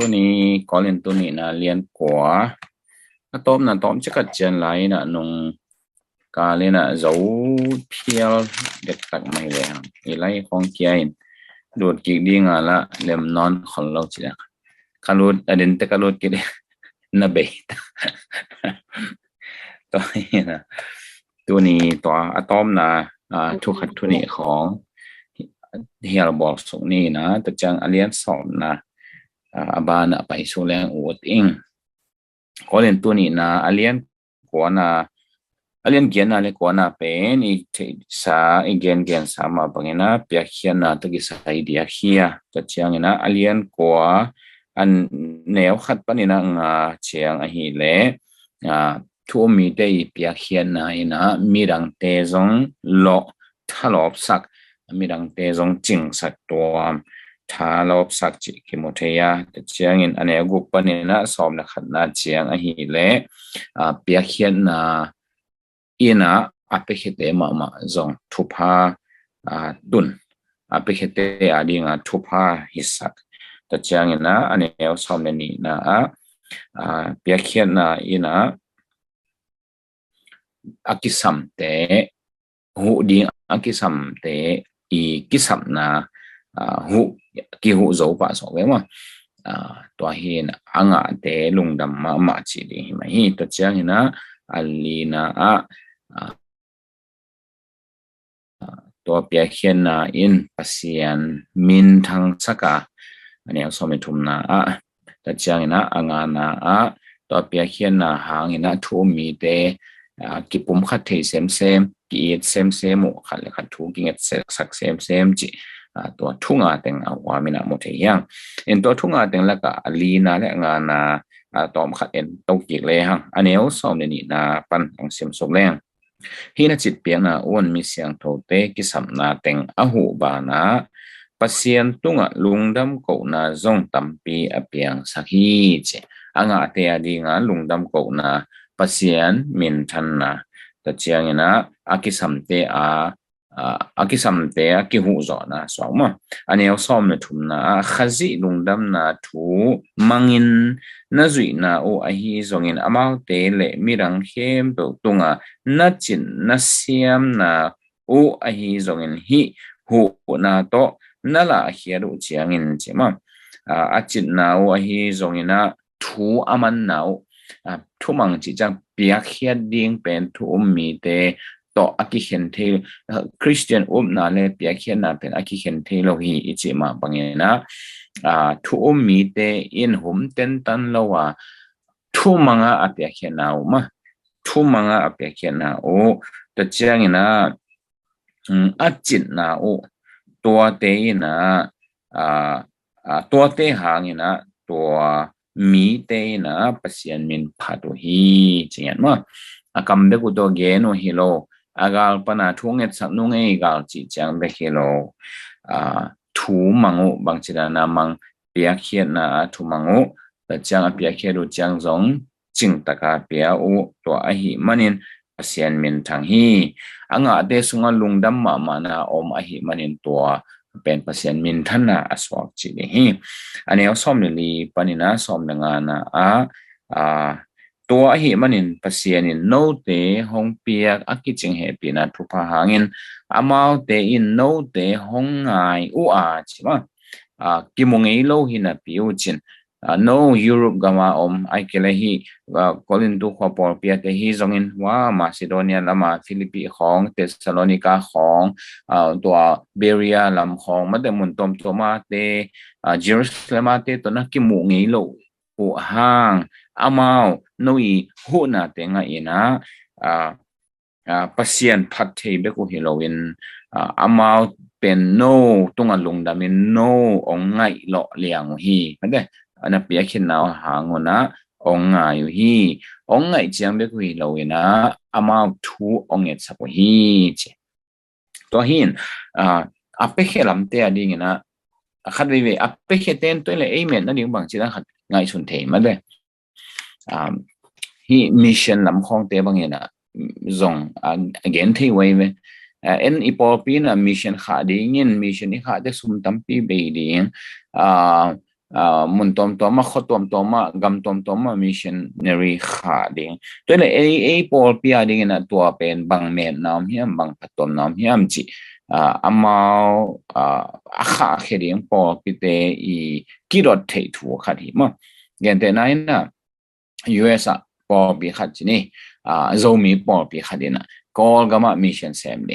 ตัวนี้ก็เล่นตัวนี้นะเรียนกว่าต้มนะต้มจะกัดเจนไหลนะนงกาเลยนะเจ้าเพียวเด็กตักไม่เลยครับอีไล่ของเกียร์ดูดกิกดีงาละเล่มนอนของเราจีนะคารุดอดินตะคารุดกิเลนะเบตตัวนี้นะตัวนี้ตัวอะตอมนะทุกขัดตัวนี้ของที่เราบอกส่งนี้นะแต่จังอเลียนสอนนะบานะไปสู่แรงอวดเองก็เล่นตัวนี้นะอเลียนกว่านะอเลียนเกียนนะเลยกว่านะเป็นอีสาอีเกียนสามาบังนะเปียเขียนนะตะกี้สายเดียเขียแต่จังนะอเลียนกว่าอันแนวขัดปนินะเชียงอหิเลทั่วมีได้เปียเขียนนะมีดังเตจงโลทะลอบสักมีดังเตจงจิงสักตัวทาลอบสักจิกิโมเทียแต่เชียงอินอันนี้กุปนินะสอบนักขัดนะเชียงอหิเลเปียเขียนนะอีนะอภิเษตมาจงทุพาดุนอภิเษตอดีงทุพาหิสักแต่เชียงอินนะอันนี้สอบนี้นะเปียเขียนนะอีนะอากิสัมเตหูดีอากิสัมเตอีกิสัมนะหูกิหูโจปะสองเว้ยมั้งตัวเห็นอ่างเตลุงดำมาจีดีมาฮีตัวเจ้าเห็นนะอัลลีนะตัวเปียเขียนนะอินปัสยานมินทังสักอันนี้สมัยทุ่มนะตัวเจ้าเห็นนะอ่างนะตัวเปียเขียนนะหางเห็นนะทุ่มมีเตกิปุ่มขัดเทเซมกีดเซมขัดเลยขัดทูกิเงสักเซมจีตัวทุ่งแต่งเอาว่ามีนะหมดอย่างเอ็นตัวทุ่งแต่งแล้วก็ลีนาและงานตอมขัดเอ็นตกจีกเลยฮะอันนี้เอาสอบในนี้นะปันของเสียมสกแรงที่น่าจิตเปียงนะอ้วนมีเสียงโทเตกิสัมนาแต่งอหูบานะปัสยันตุงลุงดำกูนะจงตัมปีอเปียงสักฮีเจเตียดีงาลุงดำกูนะปัสยันมินทันนะแต่เชียงนะอากิสัมเตอากิสัมเตอากิหูจอนะสองมั้งอันนี้เอาซ้อมในทุ่มนะขจิลุงดำนะทูมังอินน่าจุยนะโอไอฮีจงอินอามาเตเลมีรังเข้มเปิดตุงน่าจินน่าเสียมนะโอไอฮีจงอินฮีหูนะโตนั่นละเฮียรู้เชียงอินใช่มั้งอาจินนะโอไอฮีจงอินนะทูอามันนะทุมังจิจังเปียกเขียดดิ้งเป็นทุมีเตต่ออากิเห็นเทคริสเตียนนาเลเปียกเขียนนะเป็นอากิเห็นเทโลหีอิจิมาบังเงินะทุมีเตอินหุมเต็นตันละว่าทุมังอาเปียกเขียนนะมาทุมังอาเปียกเขียนนะโอแต่เจ้าเงินะอาจิตนะโอตัวเตนะตัวเตหางนะตัวมีเตนะปัสยันมินพาตุฮีจริงๆมั้งกำเบกุตัวเกโนฮิโลอากาลปนาทุ่งเอ็ดสักนุ่งเอกาลจิจังเบฮิโลทูมังอุบางจิตนามังเปียเขียนนะทูมังอุแต่จังเปียเขียดูจังจงจิงตะกาเปียอุตัวอหิมันินปัสยันมินทังฮีเดสุงลุงดัมมานะอมอหิมันินตัวเป็นปัสยันมินทันนะอสวากจิลิฮีอันนี้เอาซ้อมในลีปนินะซ้อมในงานนะตัวหิมันินปัสยันินโนเตฮงเปียกกิจิงเฮปีนะทุพหางินมาเตอินโนเตฮงไงใช่ไหมกิมงเอโลหินะปิวจินno Europe gama ai kelehi kolin du kho por pia te hi zongin wa Macedonia lama Philippi khong Thessalonica khong to Beria lam khong mademun tom toma te Jerusalem te to na ki mu ngi lo hu hang amao noi hu na te nga ina pasien phat thei be ko Halloween amao pen no tunga lungdamin no ong ngai lo liang hi adeอันนั้นเปียขึ้นเอาหางนะองไงอยู่ฮีองไงเจียงเบกุยเราเนะอามาทูองเอ็ดสักฮีเจตัวหินอัปเปเข้ลำเตียดิ้งนะขัดวิเวอัปเปเข้เต้นตัวเลยเมนนั่นดิ้งบางทีนั่งขัดไงสุนเทมาเลยฮีมิชชั่นลำคองเตบางอย่างนะจงเกณฑ์ที่ไว้เว้เอ็นอีพอปีนะมิชชั่นขาดิ้งมิชชั่นนี้ขาได้สุ่มตั้มปีเบดิ้ง มุนตอมตอมมาขตอมตอมมากำตอมตอมมามิชชันเนอรีขาดิงตัวเลยปอลปีอาดิงนะตัวเป็นบางเมนน้ำเฮียมบางพัดตอมน้ำเฮียมจีอามาอาขาเขดิงปอลปีเตอีกิรดเททัวขัดหิมะยันแต่ไหนนะ US ปอลปีขัดจีนี่โซมีปอลปีขัดดินะกอลกามามิชชันเซมเด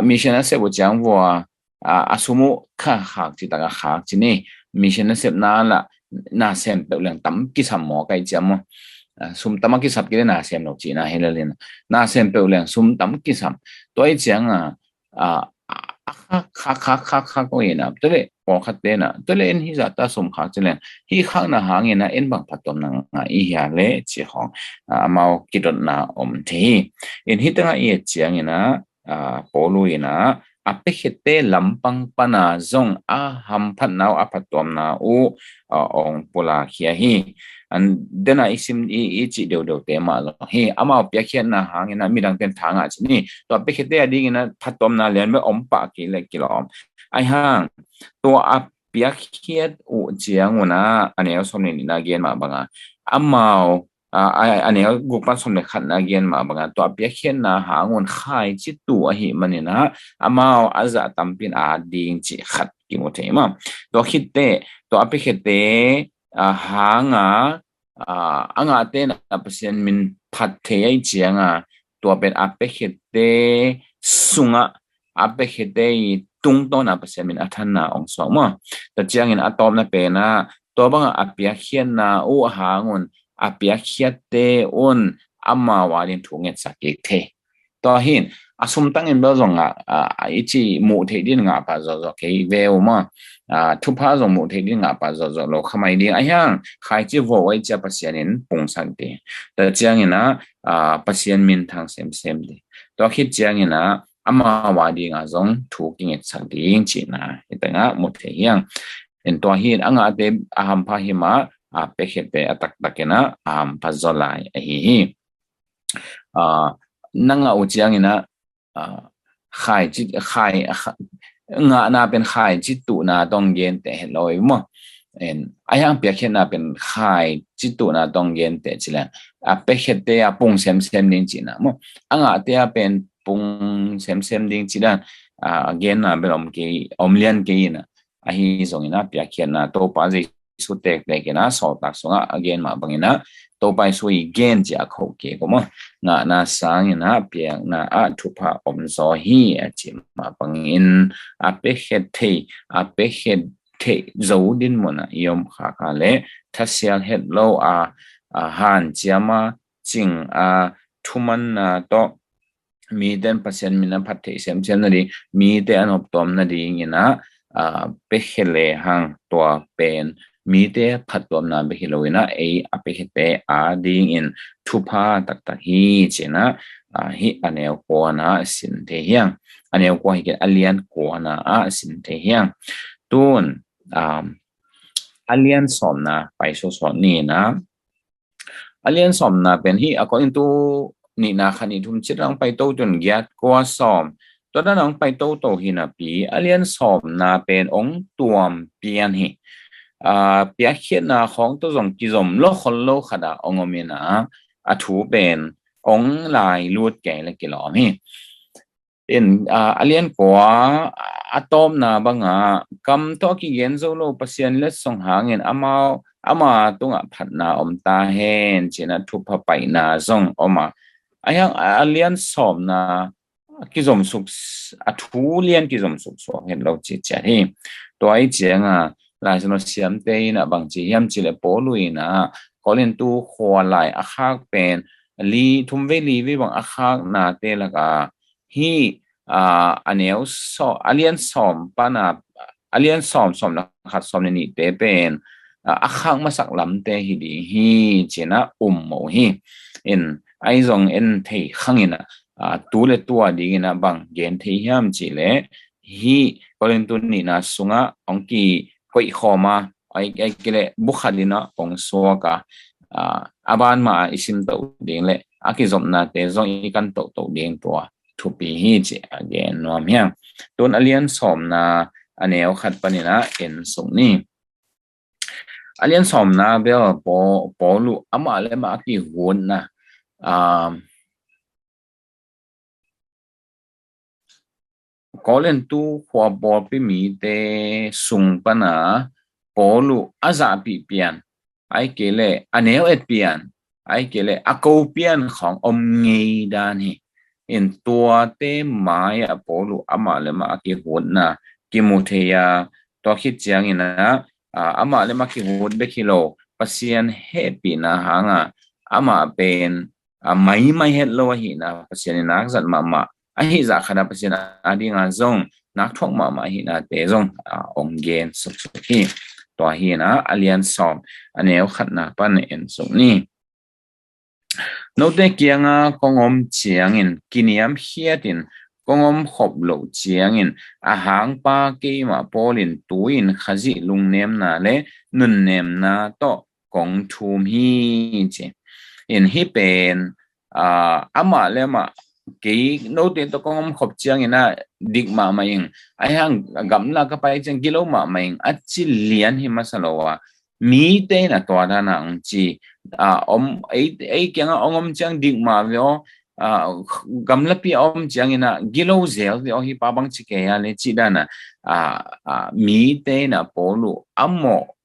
มิชชันนั้นเสพจังว่าอาสมุข้าหักจีตากหักจีนี่มิชชันนั้นเสพนั่นละน่าเซมเป็นเรื่องตั้มกิสามหมอไกจามสุ่มตั้มกิสับกิเลน่าเซมหนกจีน่าเฮเลเลนน่าเซมเป็นเรื่องสุ่มตั้มกิสามตัวไอ้จังคักก็ยังนะตัวเล่ปอขัดเด่นะตัวเล่นฮิจัตตาสมขัดจีเลนฮิข้างน่ะหางเงินะเอ็นบังพัดตอมนังอีหยาเล่จีของมากิดน่ะอมทีเอ็นฮิตั้งไอ้จังเงินะปอลุยนะอาเปกเตลำปังปนาจงหัมพันนาวอภัตตอมนาองปุลาเขียฮีอันเดน่าอิสิมอีจิเดียวเตมาลเฮอามาเปียเขียนนะหางนะมีดังเป็นทางอ่ะจีนี่ตัวเปกเตอดีกินะพัตตอมนาเลียนไม่อมปากกิเลกิลอมไอห่างตัวอาเปียเขียนอุเจียงวนะอันนี้เอาสมนินาเกียนมาบังอามาอันนี้กุปันสมเด็จขันนาเกียนมาบางตัวเปียเขียนนะหางวนขายจิตตัวหิมันเนี่ยนะมาอาจจะตั้มเป็นดิ่งจิขัดกิโมเทมาตัวคิดเตตัวเปียเขเตหางเตนะเปอร์เซ็นต์มินพัดเทียเจียงตัวเป็นเปียเขเตสุงเปียเขเตตุงตัวนะเปอร์เซ็นต์มินอัฐานะองศามาแต่เจียงอินอะตอมนะเป็นนะตัวบางเปียเขียนนะหางวนอาเปียเขียเตอุนอามาวาลินทุงเงินสักเกเทตัวหินสมตั้งเงินเบอร์จงอีจีมูเทดินงาปะจอเคเวลมาทุพาจงมูเทดินงาปะจอโลขมายดีไอ้ยังใครจีโวไว้จะปัสยานินปงสักเดแต่เจียงนะปัสยานมินทางเซมเดตัวคิดเจียงนะอามาวาดิงจงทุกเงินสักเดงจีนะแต่งมูเทยังเห็นตัวหินเดหัมพาหิมะเปกเตตักนะพัซอลายนั่งอุจยังนะขายจิตขายน่าเป็นขายจิตตุน่าต้องเย็นแต่ลอยมั้งไอ้ยังเปียกน่าเป็นขายจิตตุน่าต้องเย็นแต่จิเลเปกเตปุ่งเซมดิ้งจีนะมั้งเตียเป็นปุ่งเซมดิ้งจีนะเย็นน่ะเป็นอมเลียนกีนะไอ้ส่งนะเปียกน่ะโตป้าจิสุดเด็กๆนะสอดตักส่งเย็นมาบางนะต่อไปช่วยเกณฑ์จากเขาเกี่ยวมั้งน่าสางนะเปียงทุพะอมซอฮีจิมาบางอินเปกเทจูดินมันยอมขาคาเลทัศยาเฮดโลหันจามาจิงทุมันโตมีเดนเปอร์เซ็นต์มินพัฒน์เซมเซนนั่นดีมีเดนอบตอมนั่นดีงี้นะเปกเลหังตัวเป็นมีเตพัดตัวนั้นไปฮิโลวินะอภิเษกดิ่งอินทุพาตักฮีเจนะฮีอันเอลกัวนะสินเทียงอันเอลกัวฮิเกอเลียนกัวนะสินเทียงตุนอเลียนสอมนะไปสอนนี่นะอเลียนสอมนะเป็นฮีaccording to นี่นะคันนี้ทุ่มชิดลองไปโตจนยัดกัวสอมตัวนั้นลองไปโตหินะปีอเลียนสอมนะเป็นองตัวเปียนฮีเปียเขียนของตัวจงกิจมโลคนโลขดาองค์มีนะถูเป็นองค์ลายลูดแก่และกิโลมีเป็นเลียนกว่าอะตอมนะบางกำตัวกิเย็นโซโลปัสยันเล็ดส่งหาเงินอามาตุงพัดนาอมตาเฮนเจนะทุพไปนาจงอมายังเลียนสอมนะกิจมสุขถูเลียนกิจมสุขสวเห็นเราจิตใจที่ตัวไอ้เจียงหลายสนเสียมเตยนะบางทียามจิเลปอลุยนะก็เล่นตู้ขวหลายอาคาเป็นลีทุ่มเวลีวิบังอาคานาเตละกาฮีอันเนี้ยอเลียนสอมปานาอเลียนสอมนะขัดสอมนี่เตเป็นอาคามาสักลำเตฮิดีฮีเจนะโมฮีไอซงเทขังนะตัวเลตัวดีนะบางเกณฑ์ที่ยามจิเลฮีก็เล่นตัวนี้นะสุงะองกีก็อีกข้อมาไอ้เกลบุคลินะองสัวกะบานมาอิสิมตัวเดียงเลยกิจมนาเตจงอีกันตัวเดียงตัวทุปีฮีเจเกนนวมยังตัวอเลียนสอมนาอันเนวขัดปนินะส่งนี่ alien som na bel po lu ama le ma ki won na kolen tu khwa bol pi mi te sung pana po lu aza pi pian ai kele aneo et pian ai kele ako pian khong ngei dan hi in tua te mai a po lu ama le ma ki won na ki mu the ya to khit chiang ina ama le ma ki won be kilo pasien happy na hanga ama pen mai het lo hi na pasien na zat ma hi za khana pasien adi nga zong nak thok ma hi na te zong ong gen sok hi to hi na alien som aneu khat na pan en sok ni no te kianga kongom chiangin kiniam hiatin kongom khop lo chiangin a hang pa ke ma polin tuin khazi lungnem na le nun nem na to kong thum hi che in hi pen ama le ma ke no te to kongom khop chiangin na dik ma ing ai hang gamla ka pai chang kilo ma ing achi lian hi masalowa mi te na to da na ang chi ai kyang ongom chang dik ma vyo gamlapi chang ina gilo zel vyo hi pabang chi ke ya le chi da na mi te na polu ammo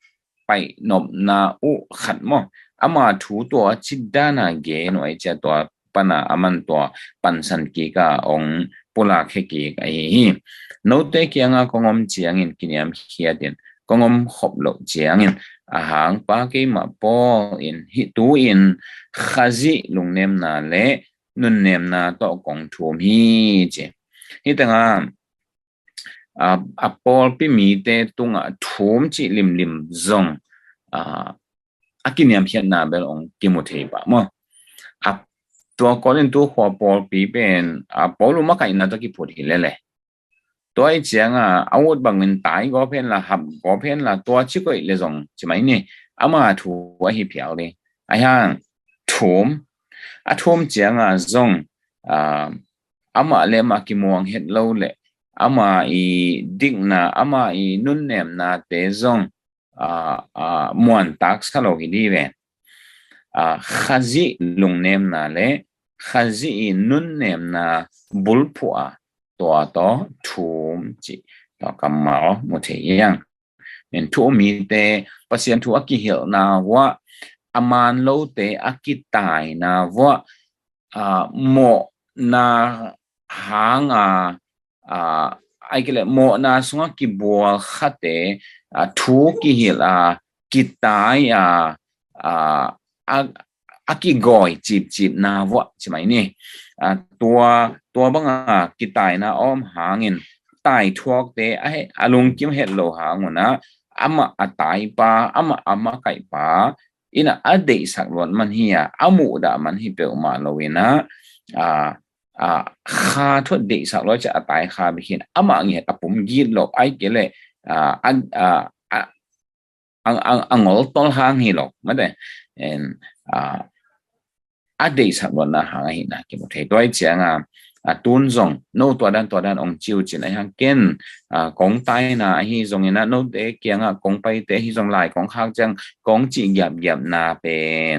pai nop na u khat mo ama thu to chi da na ge no ai cha to pana aman to pansan ki ka ong pula khe ki ai no te kyang kongom chiang in kiniam hiatin kongom khop lo chiang in ahang pa ke ma po in hi tu in khazi lungnem na le nun nem na to kong thum hi che hi tanga apol pi mi te tunga thum chi lim zong akiniam hian na bel ong kimothei ba mo to kolen tu kho pol pi ben polu ma kai na to ki phut hi le tôi chẳng awut bangin tai go pen la hab go pen la to chi ko le zong chi mai ni ama thu wa hi piao le ai hang thum chẳng zong ama le ma ki muang het lo le ama I ding na ama I nun nem na te zong muan tax khalo hi di ve khazi lung nem na le khazi nun nem na bul pu to thum chi to kamao mo the yang en thu mi te pasien thu aki hil na wa aman lo te aki tai na wa mo na hanga ai kele mo na sunga ki bol khate thu ki hil ki tai aki goi chip na wa chi mai niตัวบังกิตายนะอ้อมหางเงินตายทวกเตไอลุงกิมเฮดโลหางนะอามาตายปาอามาไก่ปาอินะอดีสักวันมันเฮียอามูดามันฮิเปลมาโลวินะคาทุดดีสักร้อยจะตายคาไปเห็นอามาเงียปุ่มยีดโลไอเกลเลยอังอลต้นหางฮีโลไม่ได้อดีสักวันนะหางหินะกิมุเทตัวเจียงตุนซงโนตัวดันองจิวจินไอฮังเกนกงไตนะฮิซงนะโนเดเกียงกงไปเตฮิซงลายกงข้างจังกงจิหยับนาเป็น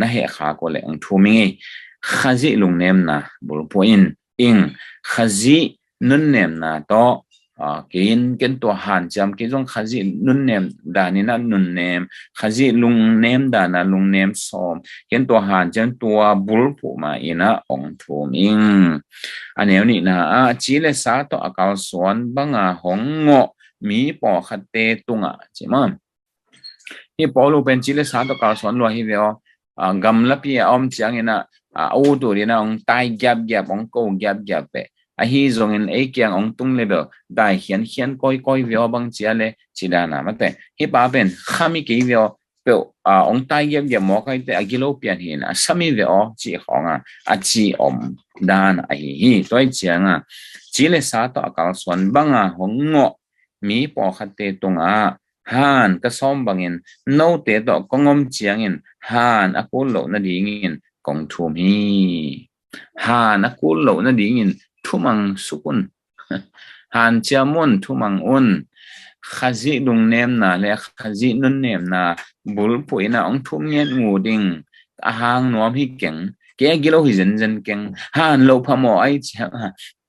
นะเฮขาโกเลองทูมิขจิลุงเนมนะบุลพูอิงขจินุนเนมนะโตกินตัวหันจำกินจงขจินุนเนมดานินะนุนเนมขจิลุงเนมดานะลุงเนมสอมกินตัวหันจำตัวบุลพูมาอินะองทูมิงอันนี้นี่นะจีเลสาตัวอากาศสวนบังหงงมีปอขัดเตตุงใช่ไหมที่ปอลูเป็นจีเลสาตัวอากาศสวนรวยที่เดียวกำลับพี่อมเชียงเนะอูตัวนี้นะองตายยับองโกยับไปฮิซงไอเกียงองตุงเลเบลได้เขียนก้อยเวียวบางเจียเลจีดานะมาแต่ฮิป้าเป็นข้ามีกี่เวียวเปลองตายยับหมอใครแต่กิโลเปียนหินะสามีเวียวจีของจีอมดานไอฮิตัวเจียงจีเลสาตัวอากาศส่วนบางหงงมีปอขัดเตตรงฮันก็ซ้อมบางเงินโนเตตัวก็งมเจียงเงินฮันอกุลโลนาดีเงินกงทุมฮีฮันอกุลโลนาดีเงินทุมังสุกุนฮันเจียมุนทุมังอุน khazi dung nem na le khazi nun nem na bul pui na ong thum ngen ngu ding ahang nom hi keng ke gilo hi zen keng han lo phamo ai cha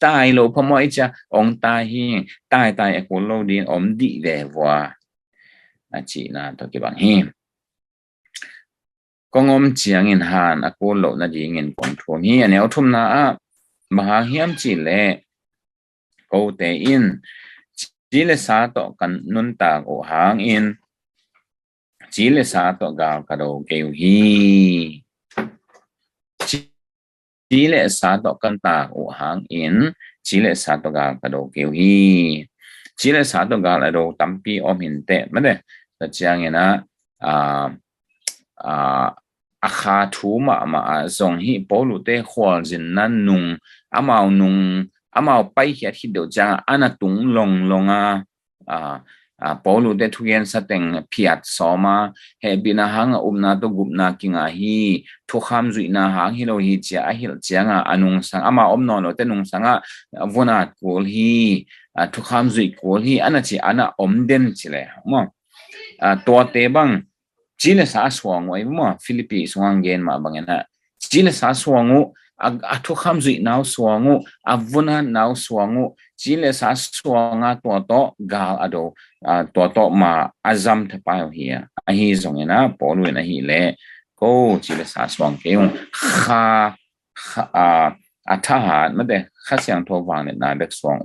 tai lo phamo ai cha ong tai hi tai ko lo din om di de wa a chi na to ki bang hi kong om chiang in han a ko lo na ding in kong thum hi ane thum na a maha hiam chi le ko te in chỉ là sa to kan nun ta ko hang in chỉ là sa to ga ka do kêu hi chỉ là sa to kan ta ko hang in chỉ là sa to ga ka do kêu hi chỉ là sa to ga la do tam pi om hin te ma de ta chiang ina a kha thu ma zong hi polu te khwal jin nan nung amao nung amao pai hiat hi do cha ana tung long polu de thuyen sateng phiat soma he bina hang umna to gupna kinga hi thu kham zui na hang hi lo hi cha hil changa anung sang ama omno lo te nung sanga vona kol hi thu kham zui kol hi ana chi ana omden chile mo to te bang chile sa swang wai mo philippines wang gen ma bangena chile sa swangu thu kham zui naw swangu avuna naw swangu chile sa swanga to gal ado to ma azam the pa hi a hi zong ena polu na hi le ko chile sa swang ke kha athahan made khasyang tho wang na bek swang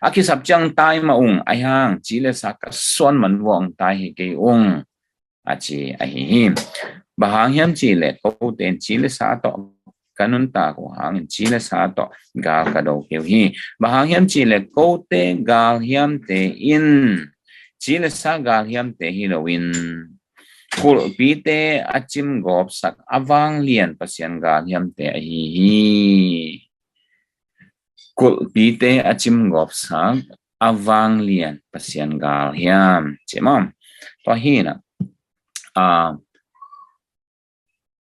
aki sap chang tai ma ai hang chile sa ka son man wong tai hi ke achi a hi bahang hiam chile ko ten chile sa to kanun ta ko hang chile sa to gal ka do ke hi bahang hiam chile ko te gal hiam te in chile sa gal hiam te hi lo in kul pi te achim gop sak awang lian pasien gal hiam te hi kul pi te achim gop sak awang lian pasien gal hiam chemam to hi na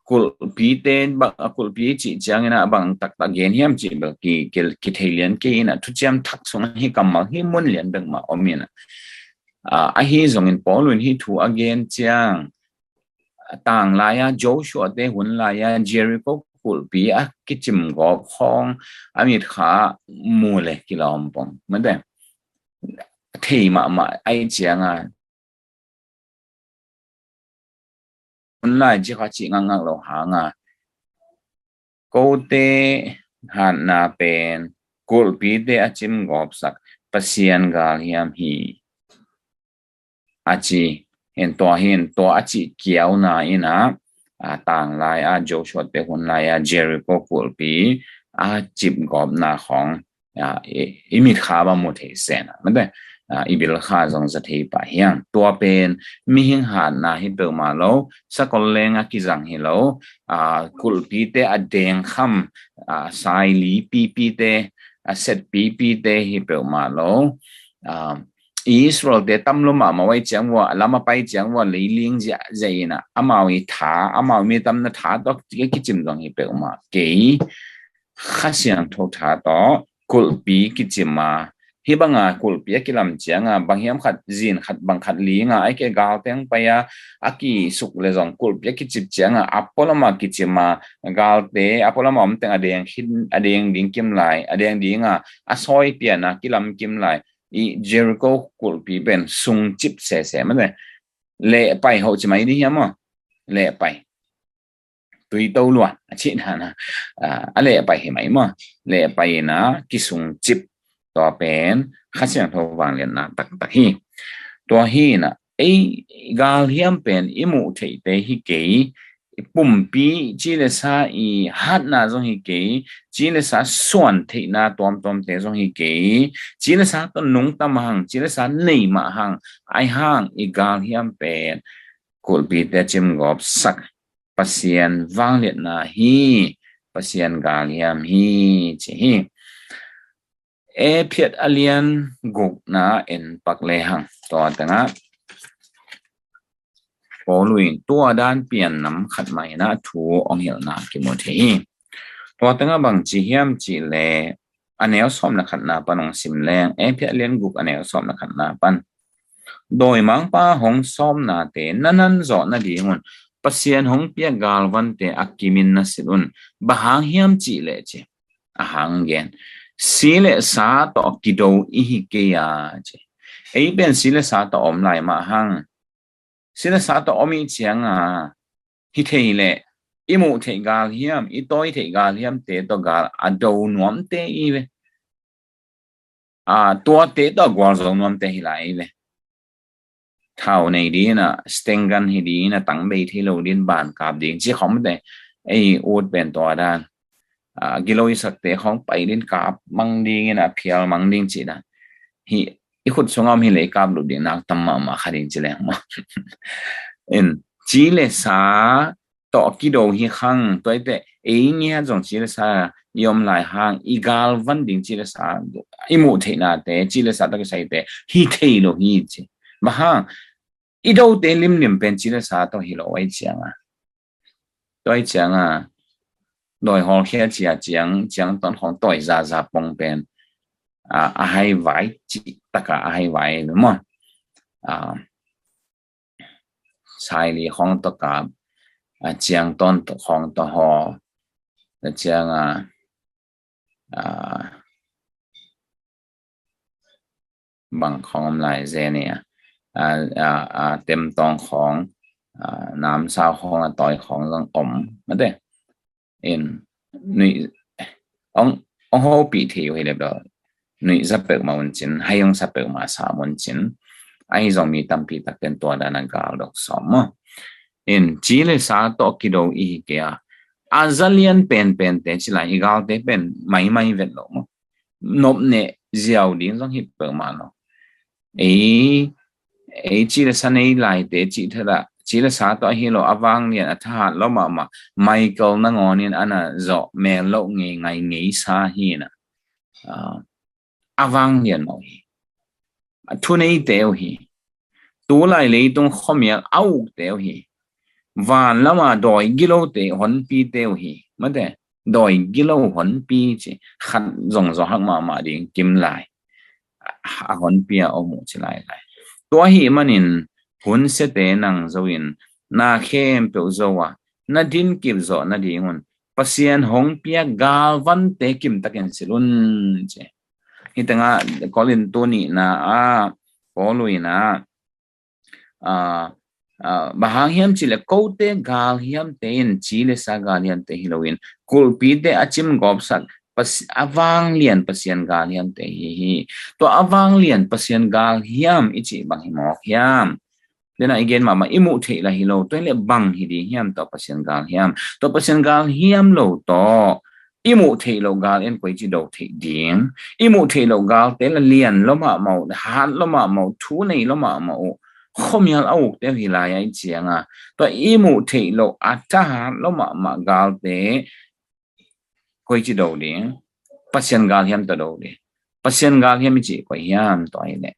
kul pi ten ba kul pi chi chang na bang tak gen hiam chi ba ki thelian ke ina thu cham thak song hi kamal hi mon lian bang ma omina a hi zong in polun hi thu again chang tang la ya joshua te hun la ya jericho kul pi a ki chim go khong amit kha mu le kilom pong ma de thei ma ai chang online chỉ có chị ngang ngang lâu hàng cô te hạn na pen cô bị te achim gop sak pasien gal hiam hi achi hen to achi kiao na ina tang lai joshua te hun lai jericho cô bị chim gop na khong imit khaba mo the sen ma ibil kha zong za thei pa hiang to pen mi hing han na hi pe ma lo sakol lenga ki jang hi lo kul pi te adeng kham sai li pi te set pi te hi pe ma lo israel de tam lo ma wai chang wa lama pai chang wa li ling ja zaina amawi tha amawi mi tam na tha to ki chim dong hi pe ma ke khasiang tho tha to kul pi ki chima hi banga kul pia kilam chianga banghiam khat zin khat bang khat linga ai ke gal teng paya aki suk le jong kul pia ki chip chianga apolama ki chima gal te apolama om teng adeng ding kim lai adeng dinga asoi pia na kilam kim lai i jericho kul pi ben sung chip se ma le pai ho chimai di hiam mo le pai tùy tâu luôn chị na le pai hi mai mo le pai na ki sung chip to pen khasiang tho wang len na tak hi to hi na gal hiam pen imu thei te hi ke pum pi chi le sa I hat na zong hi ke chi le sa suan thei na tom te zong hi ke chi le sa to nung tam hang chi le sa nei ma hang ai hang gal hiam pen kul pi te chim gop sak pasien wang len na hi pasien gal hiam hi chi hi phiat alian guk na en pak le hang to tanga poluin to dan pian nam khat mai na thu ong hel na ki mo the to tanga bang chi hiam chi le anel som na khat na panong sim leng phiat alian guk anel som na khat na pan โดยมังป้าหงซ้อมนาเตนั่นจอนาดีงุนปัสยานหงเปียกาลวันเตอักกิมินนัสิลุนบะหางเฮียมจีเลเจอาหางเกนสีเลสาตอกิโดอิฮิเกียเจไอเป็นสีเลสาตอมไหลมาหังสีเลสาตอมีเจียงฮิเทเลอิมุเทกาลเฮียมอิโตยเทกาลเฮียมเตตกาลอโดนวมเตอีเวตัวเตตกวาลนวมเตฮิไลเวเท่าในดีนะสเต็งกันให้ดีนะตั้งใบที่เราเรียนบานกับเด็กที่เขาไม่ได้ไอ้อูดเป็นตัวด้านกิโลสักเตะของไปเรียนกับมังดีนะเพียวมังดีจีนะฮีอีขุดสงอมฮิเลยกับลูกเด็กนักตั้มมาขัดจีเลยมาจีเลสาต่อกิโลฮีขังตัวเตะไอ้เนี่ยจงจีเลสายอมหลายหางอีกาลวันดิ่งจีเลสาอิมุเทนาเตะจีเลสาตะกี้ใส่เตะฮีเทโลฮีจีมาฮะอีโดเตลิมลิมเป็นจีเลสาตัวฮิโลไว้เจียงตัวเจียงโดยฮอลแค่เจียงตอนของต่อยซาปงเป็นให้ไว้จีตะกะให้ไว้หรือมั้งชายลีของตะกะเจียงตอนของตะฮอแต่เจียงบางของหลายเจเนี่ยเต็มตองของน้ำซาวของต่อยของต้องอมมาเด้นี่องเขาปีเที่ยวให้เรียบร้อยนี่จะเปิดมาวันจินให้ยงจะเปิดมา3 วันจินไอ้จงมีตั้มปีตักเป็นตัวด้านกาลดอกสมจีเลสาตอกิโดอีเกียอาซาเลียนเป็นแต่จิลาอีกาลเตเป็นไม่เวทหรอกนบเนี่ยเจียวดิ้งต้องหิบเปิดมาเนาะจีเลสาในหลายเตจีเท่าละจีเลสาตัวฮิโลอวังเนี่ยถ้าเรามาไมเคิลนั่งงอเนี่ยอันน่ะจะแม่โลกไงสาฮีนะอวังเนี่ยน้อยทุนไอเดียวฮีตัวไหลเลยตรงข้อมีเอาเดียวฮีวันละมาดอยกิโลเตหันปีเดียวฮีมันแต่ดอยกิโลหันปีจีขันจงหักมาดิ่งกิมไหลหันปีเอาหมดจะไหลตัวฮีมันอินหุ่นเสตนังจวินนาเข้มเปียวจวะนาดินกิบจอนาดีงุนปัสยานหงเปียกาลวันเตกิมตะเกนสิลุนเจฮิตังกอลินตัวนี้นะกอลุยนะบางเฮียมจิเลโคเตกาลเฮียมเตนจิเลสากาลเฮียมเตฮิโลวินกุลปีเตอจิมกอบสักอวังเลียนปัสยานกาลเฮียมเตฮีตัวอวังเลียนปัสยานกาลเฮียมอิจิบางหิมอกเฮียมเดี๋ยวนะอีกเกณฑ์มาอิมุเทละฮิโลตัวเล็บบังฮิดีเฮียมตัวปัสยานกาลเฮียมตัวปัสยานกาลเฮียมโลตัวอิมุเทโลกาลเอ็นกุยจิโดเทดิ่งอิมุเทโลกาลเตละเลียนละมาเมาฮันละมาเมาทูในละมาเมาข้อมีอะไรเอาเตฮิลายเจียงตัวอิมุเทโลอัตตาฮันละมากาลเตกุยจิโดดิ่งปัสยานกาลเฮียมตัวโดดิ่งปัสยานกาลเฮียมจิกุยเฮียมตัวนี้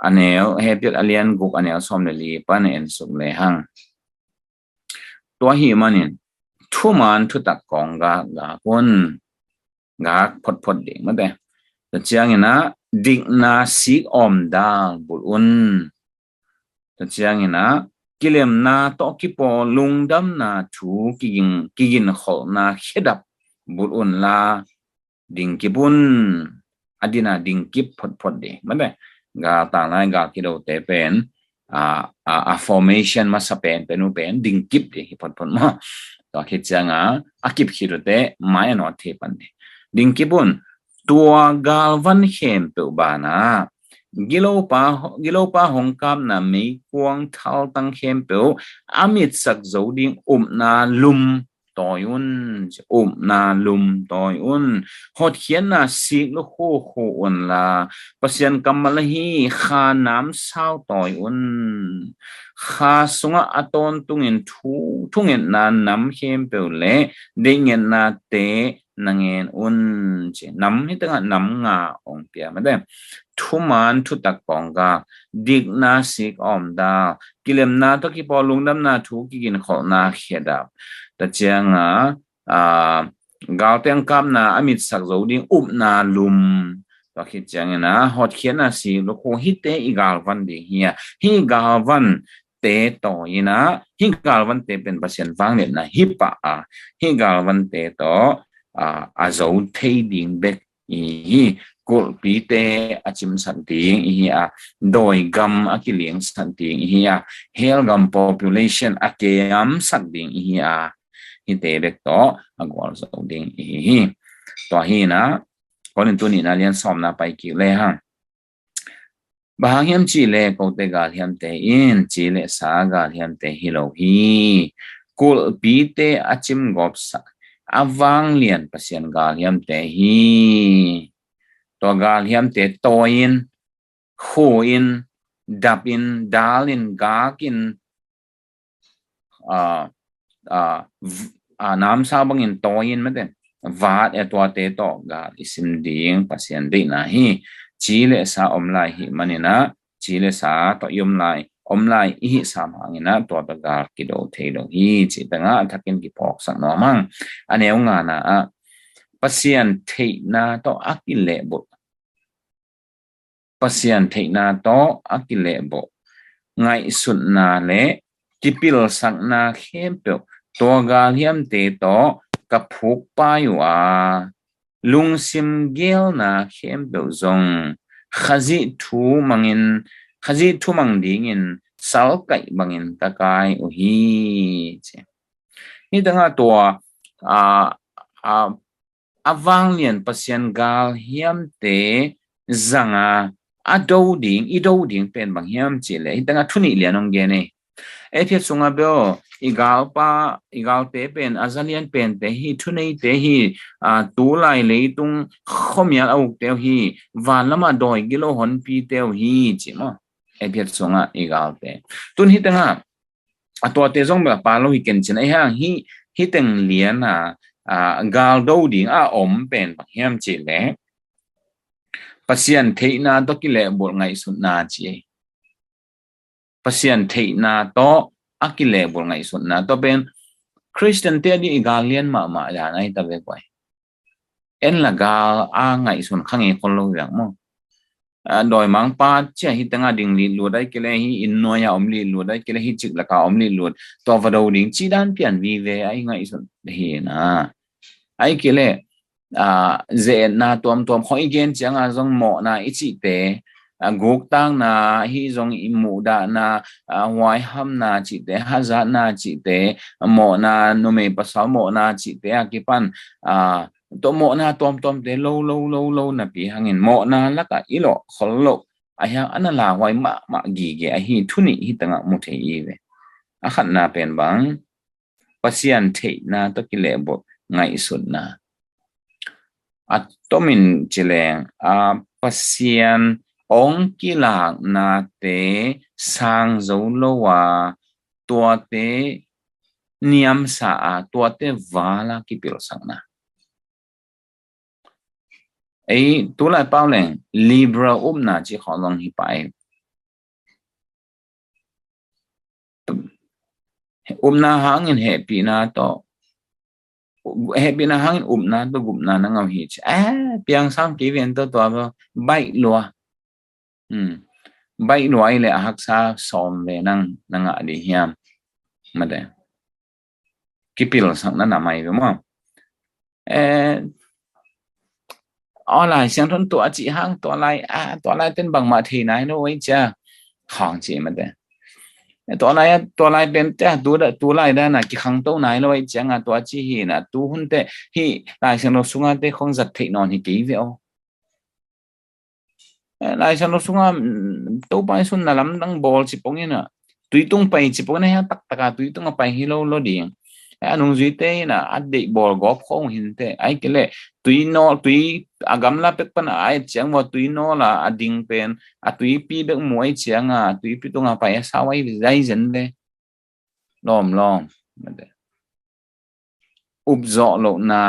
อันนี้เฮปิดอเลียนกุกอันนี้สมเด็จลีปันเอ็นสุกเลยหังตัวหิมันเนี่ยทุมันทุตักกองกาคนกาพดเด็กมาแต่เจ้าเงี้ยนะดิกนาสิกอมดาบุญแต่เจ้าเงี้ยนะกิเลมนาตอกิปอลุงดำนาถูกินขอนาเขดับบุญลาดิ่งกิบุญอดีนาดิ่งกิบพดเด็กมากาต่างนั้นกาคิดเอาแต่เป็นformation มาสเปนเป็นอุเป็นดิ่งกิบดิพอมาตัวคิดจังกิบคิดเอาแต่ไม่นอเทปันดิดิ่งกิบุนตัวกาลวันเข้มเปิลบานะกิโลปาหงกามนะไม่กวงเท่าตั้งเข้มเปิลอามิดสักโจดิ่งนาลุมต่อยุนนาลุมต่อยุนหดเขียนนะสิลูกโคอุนลาปัสยันกำมลฮีขาน้ำเศร้าต่อยุนขาสุงอัตอนตุงเงินทุงเงินนาน้ำเข้มเปลเล่เด้งเงินนาเตนังเงินอุนเจน้ำให้ตั้งน้ำงาองเปียมาได้ทุมันทุตักปองกาดิกนาสิกอมดากิเลมนาตกิปอลุงดำนาทุกินขอนาเขดับแต่เจ้ากาวเตียงกำนาอมิตสักโจดิ่งนาลุม ตัวคิดจังนะฮอดเขียนนะสิลูกฮิตเตอีกาลวันดีเฮียฮิกาลวันเตต่อยีนะฮิกาลวันเตเป็นเปอร์เซ็นต์ฟังเนี่ยนะฮิปะฮิกาลวันเตต่ออาโซเทดิงเบกอีกุลปีเตอาจิมสันติงอีโดยกำอากิเลียงสันติงอีเฮลกัม population อาเกยัมสันติงอีฮิเตเบกต่ออากวลโซดิงอีตัวฮีนะก่อนตัวนี้นะเรียนสอบนะไปกี่เลยฮะบางเฮียมจีเล่ก็เตกาเฮียมเตอินจีเล่สากาเฮียมเตฮิโลฮีกุลปีเตอาจิมกอบสักอวังเลียนปัสยันกาเฮียมเตฮีตัวกาเฮียมเตโตอินคูอินดับอินดาลินกากินน้ำซาบังอินโตอินไม่ได้วาดตัวเตโตกาอิสิมดิงปัสยันดีนะฮีจีเลสาอมไลหิมันนี่นะจีเลสาตัวยมไลอมไลอีสามหางนะตัวตะกากิโดเทโดฮีจีตังอาทักกินกิปอกสักหน่อมั่งอันนี้งานะปัสยันเทนาตัวอักิเลบุปัสยันเทนาตัวอักิเลบุไงสุดนาเลกิปิลสักนาเข้มเปียวตัวกาเลียมเตโตกับผูกป้ายว่าลุงซิมเกลนะเข้มเปียวจงขจิทูมังอินขจิทูมังดิงินสาวไก่บังอินตะกายโอฮีนี่ตั้งตัววังเลียนปัสยันกาลเฮียมเตจังดูดิ่งอีดูดิ่งเป็นบางเฮียมจีเลยตั้งทุนอีเลียนองเกเน่เพียรสงเบลอีกาลเตเป็นอาซาเลียนเป็นแต่ฮีทุนอีเตฮีตัวไลเลยตุงขมีเอาเตวฮีวันละมาดอยกิโลหอนปีเตวฮีจิมเพียรสงอีกาลเตตุนฮีตั้งตัวเตจงแบบปาโลฮิเกนจินไอ้ห่างฮีตั้งเลียนกาลดูดิ่งอมเป็นบางเฮียมจีเลยปัสยันเทนาตกิเลบุไงสุนาจีปัสยันเทนาโตอักิเลบุไงสุนาโตเป็นคริสเตียนเตียดีกาเลียนมาดานไอตะเวกไว้เอ็นละกาไงสุนขังเอคนโลอย่างมั้งโดยมังป้าเจ้าฮิตังอาดิ่งลีลูได้กิเลหิอินโนยาอมลีลูได้กิเลหิจิกละกาอมลีลูตัวฟดาวดิ่งจีดันเปลี่ยนวีเวไอไงสุนเฮนะไอกิเลเจน่าตัวขออีกเกณฑ์จังจงหมอนะอิจิเตกุกตังนะฮิจงอิมูดานะวายฮัมนะจิเตฮัจนะจิเตหมอนะนุเมปัสสาวหมอนะจิเตอากิปันตัวหมอนะตัวเตโลนะปีหังเงินหมอนะละกะอิโลขอโลไอ้ฮะอันนั้นละวายมากีเกไอ้ฮิทุนิฮิตังะมุเทอีเวอาขันนาเป็นบังปัสยันเทนะตะกิเลบไงสุดนะตัวมินจิเลงปัสยันองกิลากนาเตสังโจโลวาตัวเตนิยมสาตัวเตวาลากิปิโลสังนะไอตัวไรเป้าเลยลิบราอุมนาจีขอลองฮิไปอุมนาหางเงินเหปีนาโตเฮบินาหังอุบนาตัวกุบนานังเอาหิชเปียงสามกีเวนตัวใบลัวใบลัวไอเลยหักษาสอมเวนังอดีเฮียมมาเดกิปิลสังนั่นไม่รู้มั้งอะไรเสียงทนตัวจีหังตัวอะไรเต้นบังมาทีไหนนู้นไว้จ้าของจีมาเดตัวอะไรเป็นแต่ตัวอะไรได้นะกี่ครั้งตัวไหนเราไอ้จังตัวจีฮีนะตัวหุ่นแต่ฮีลายเส้นรถสุงาแต่คงจัดเทนอนฮีกี่เดียวลายเส้นรถสุงาตัวไปสุนนั่นลำดังบอลจิปงเนี่ยนะตุยตุ้งไปจิปงเนี่ยตักตุยตุ้งไปฮีโลดีอันนู้นจุดเตะนะอัดเด็กบอลกอล์ฟของหินเตะไอ้เกล่ตุยอากำลังเป็กปนไอ้เจียงว่าตุยนอละอดิ่งเป็นตุยปีเด็กมวยเจียงตุยปีตุ้งไปสาวไอ้ใจเย็นเลยล้อมมาเดอุบจ่อโลนะ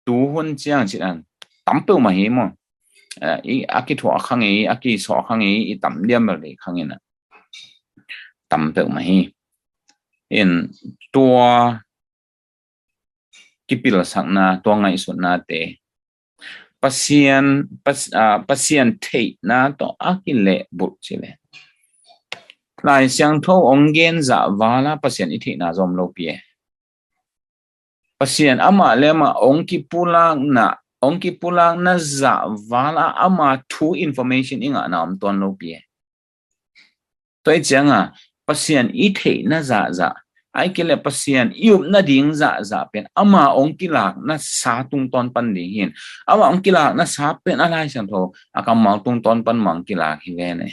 ตัวหุ่นเจียงจีนันตั้มเปิลมาเหี้ยมั้งอีอากิถัวขังอีอากิสอขังอีตั้มเลี้ยมเลยขังอีนะตั้มเปิลมาเหี้ยเห็นตัวกิปิลสักนาตัวไงสุดนาเต pasien thei na to akile bu chile lai siang tho ongen za wala pasien I thei na zom lo pie pasien ama lema ongki pulang na za wala ama thu information inga nam ton lo pie toi changa pasien I thei na za ai kele pasien yup na ding za pen ama ongki lak na sa tung ton pan di hin ama ongki lak na sa pen alai sang tho akam mal tung ton pan mang ki lak hi ve ne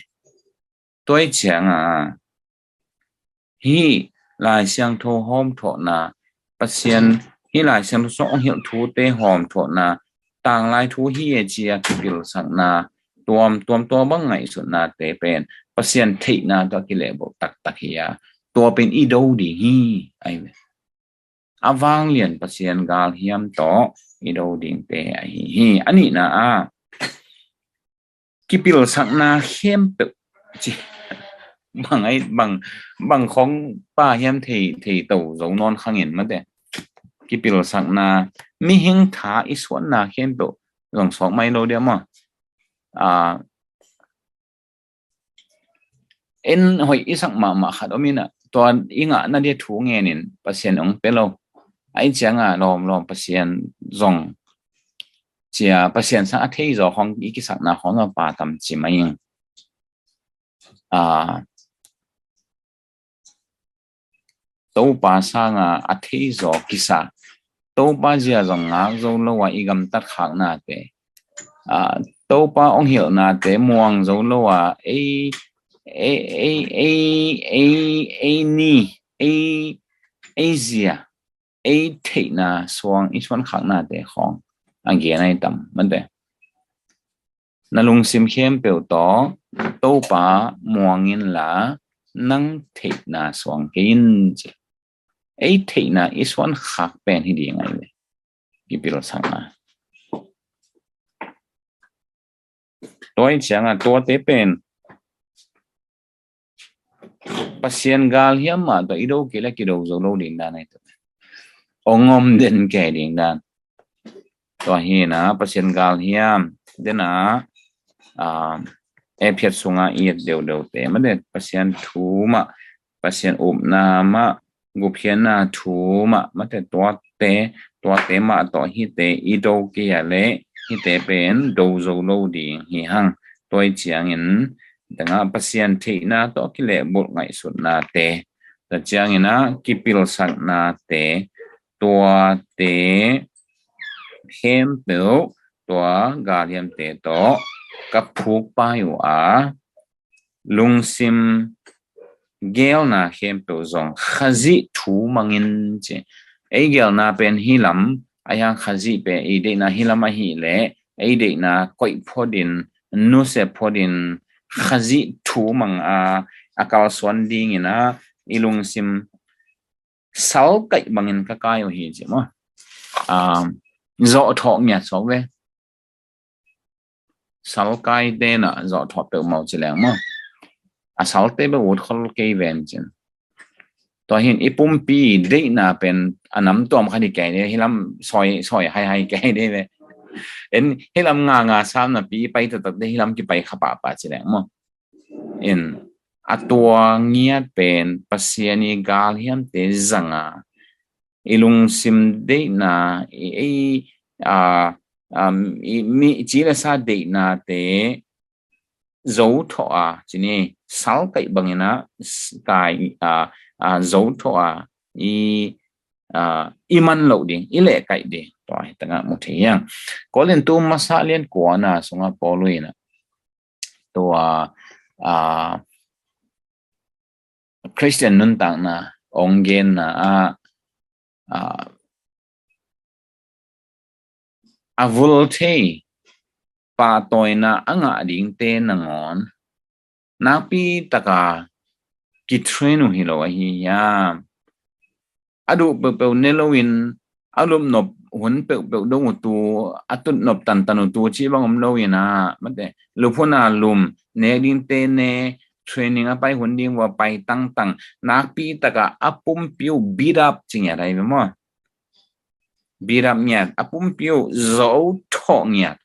toi changa hi lai siang tho hom tho na pasien hi lai siang tho ong hiu thu te hom tho na tang lai thu hi e chia ki pil sang na tuam to bang ngai su na te pen pasien thei na to ki le bo tak hiyaตัวเป็นอีโดดีฮีไอ้อาวางเลียนปัสยานกาลเฮียมต่ออีโดดิงเตไอ้ฮีอันนี้นะกิปิลสักนาเข้มเปจิบางไอ้บางของป้าเฮียมที่ตู่โจนอนข้างเห็นมาแต่กิปิลสักนามีเฮงถาอีส่วนนาเข้มเปลองสองไมโลเดียวมั้งเอ็นหอยอีสักมาขัดอมินะตัวอิงนั่นเดียถูเงี้ยนินปัสยานองเปโลไอ้เจ้าลอมปัสยานจงเจ้าปัสยานสักอาทิตย์จอของอีกสักนาของเราป่าตำจิมายิงตัวป่าสังอาทิตย์จอกิสาตัวป่าเจ้าจงงาจงโลว่าอีกำตัดขากนาเตตัวป่าองเหี่ยวนาเตมวงจงโลว่าAsia เทน่าสวงอีส่วนข้างหน้าเตะของอังเกณฑ์ในต่ำมันเตะนลุงซิมเข้มเปียวต่อตัวป่ามวงเงินละนั่งเทน่าสวงกินเจเทน่าอีส่วนข้างเป็นที่ดีไงเลยกิปิโลสังมาตัวอีเจ้าตัวเตเป็นpasien gal hiam ma to ido kila kido zo lo ding dan ai to ongom den ke ding dan to hi na pasien gal hiam dena e phiat sunga I deu te ma de pasien thu ma pasien na ma gu phian na thu ma te to te ma to hi te ido ke ya le hi te pen do zo lo ding hi hang toi chiang in tanga pasien thei na to kile bol ngai su na te ta chiang ina kipil sak na te tua te hem pe tua galiam te to kapuk pa yu lungsim gel na hem pe zong khazi thu mangin che ei gel na pen hilam ayang khazi pe ei de na hilama hi le ei de na koi phodin nu se phodin khazi thu mang akal swan ding ina ilung sim sal kai bangin ka kayo hi je mo zo thok nya so we sal kai de na zo thok pe mau chilang mo sal te be wot khol ke ven chen to hin ipum pi de na pen anam tom khani kai ne hilam soi hai kai de le en hilam nga sam na pi pai ta de hilam ki pai khapa pa chile mo in atwa ngia pen pasiani gal hiam te zanga ilung sim de na mi chila sa de na te zo tho chini sal kai bangina kai zo tho iman lo ding ile kai de to tanga mu the yang ko len tu masa len ko na sunga poluina to Christian nun tang na ongen na avolte pa toina anga ding te nangon napi taka kitrenu hilo hi ya adu pe nelowin alum nop hun pe dong tu atut nop tan tu chi bangom lowina mate lupona lum ne din te ne training apai hun ding wa pai tang napi taka apum piu beat up chingya dai mo beat up nya apum piu zo tho nya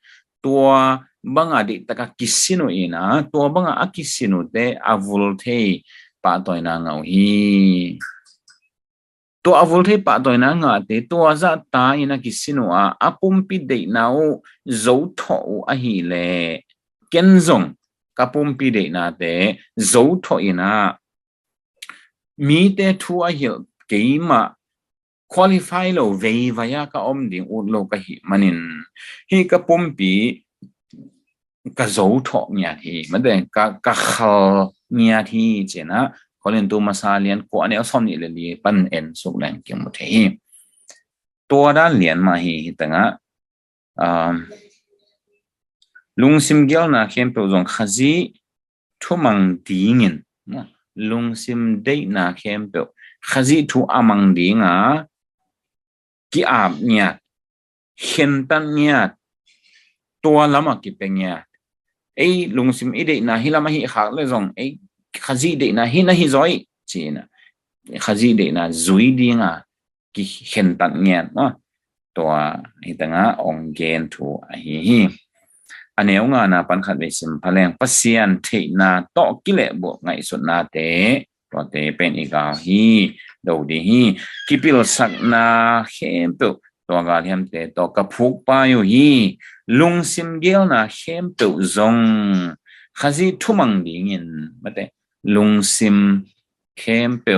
tua banga di taka kisino ina tua banga akisino te avolte pa toina ngau hi to avolte pa toina nga te tua za ta ina kisino a apumpi de nau zo tho a hi le kenzong kapumpi de na te zo tho ina mi te thu a hi keima qualify lo ve vaya ka om ding ut lo ka hi manin hi kapumpi ka zo tho nya hi maden ka khal nya thi chena kolen tu masalian ko ane asom ni le li pan en sok lang kim the hi to da lian ma hi tanga lungsim gel na khem pe zong khazi thumang dingin lungsim dei na khem pe khazi thu amang dinga ki ap nya hen tan nya to lama ki pe nya ei lungsim ide na hilama hi khak le zong ei khazi de na hi na hi zoi china khazi de na zui dinga ki hen tan nya no to hitanga ong gen thu a hi aneu nga na pan khat ve sim phaleng pasian the na to kile bo ngai su na te to te pen iga hi do di hi kipil sak na khem tu to ga hem te to ka phuk pa yu hi lung sim gel na khem tu zong khazi thumang dingin mate lung sim khem pe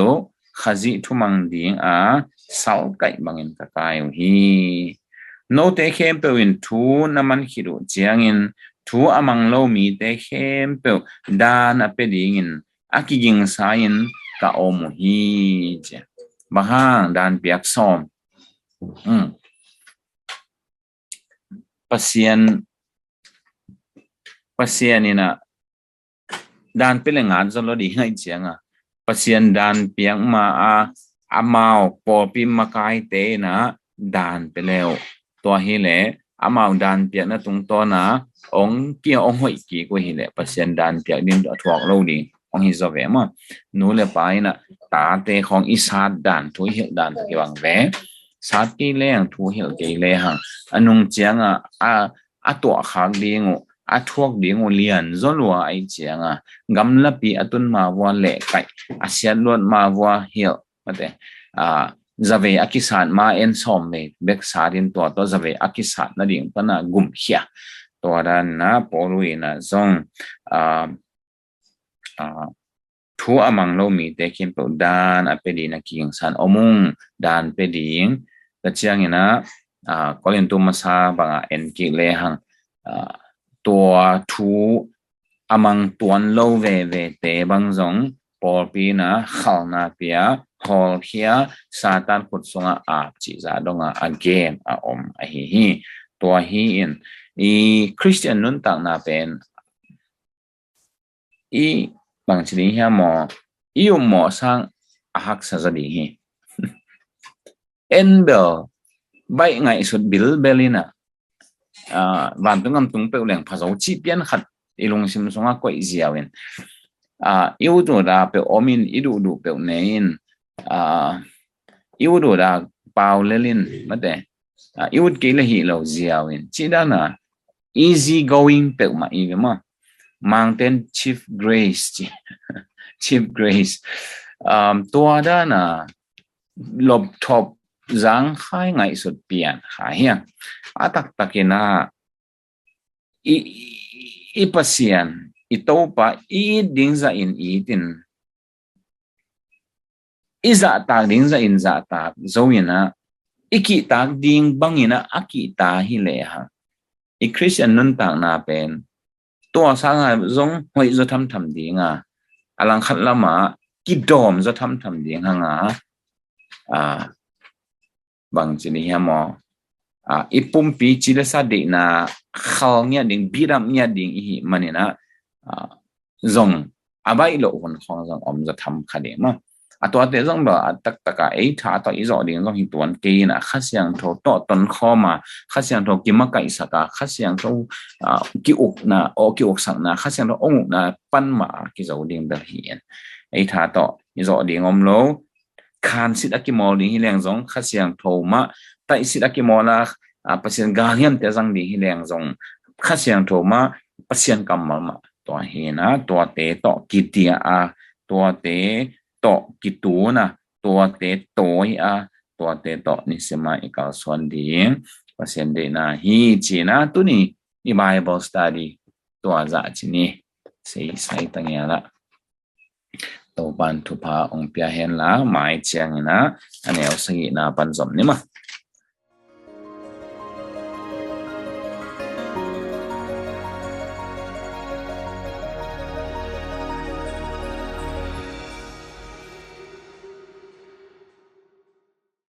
khazi thumang ding a sau kai bangin ka kai hi no te khem pe in thu naman hiru chiangin thu amang lo mi te khem pe dan a pe dingin akiging sain ka om hi che bahang dan piak som pasien ina dan pelengan zolo di ngai chianga pasien dan piang ma a amao popi makai te na dan peleo to hi le amao dan piak na tung to na ong kia ong hoi ki ko hi le pasien dan piak din thuak lo di ong hi zo ve ma nu le pai na ta te khong isat dan thu hi dan ki wang ve sát ki leng thu hil ke le hang anung chianga a to khak dingu a thuak dingu lian zolwa ai chianga gamla pi atun ma wa le kai asian lot ma wa hil mate zave akisan ma en som me bek sarin to zave akisan na ding pana gum hia to dan na poluina zong thu amang lo mi te kim po dan a pedi na king san omung dan peding ta chiang ina kolin tu masa banga en ki le hang to thu amang tuan lo ve ve te bang zong por pi na khal na pia hol hia satan khut songa a chi za donga again a om a hi to hi in i christian nun tak na pen i bang chini hia mo iu mo sang ahak sa jadi hi enbel bai ngai sut bil belina van tungam tung pe leng phazo chi pian khat ilung sim songa koi ziawen iu do da pe omin idu du pe nein iu do da pau lelin mate iu ke le hi lo ziawen chi da na easy going pe ma i ma mountain chief grace chief grace to da na lob top zang khai ngai sut pian khai hiang atak takina i pasian i topa i dingza in itin iza tak dingza in za tak zoina iki tak ding bangina aki ta hi le ha i christian nun tak na pen to sanga zong hoi zo tham tham dinga alang khat lama ki dom zo tham tham ding hanga bang chini hamo ipum pi chila sa de na khal nya ding biram nya ding hi manina zong abai lo hon khong zong om za tham khade ma atwa te zong ba tak taka ei tha to i zo ding zong hi tuan ke na khasyang tho to ton khoma khasyang tho ki ma kai saka khasyang tho ki uk na o ki uk sang na khasyang tho ong na pan ma ki zo ding da hi ei tha to i zo ding om lo khan sit akimol ding hi leng zong khasyang tho ma tai sit akimola pasien galiam te zang ding hi leng zong ข้าเสียงโทมาปัสยันกรรมมาตัวเฮนะตัวเตต่อกิเตียอาตัวเตต่อกิตูนะตัวเตโตยอาตัวเตต่อนิสมาอีกาส่วนดีปัสยันเดนะฮีจีนะตัวนี้นี่ Bible study ตัวจะจีนี่ใส่ตั้งอย่างละตัวปันทุพาองเปียเห็นละหมายเชียงนะอันนี้เอาสิ่งน่าปันสมนี่มา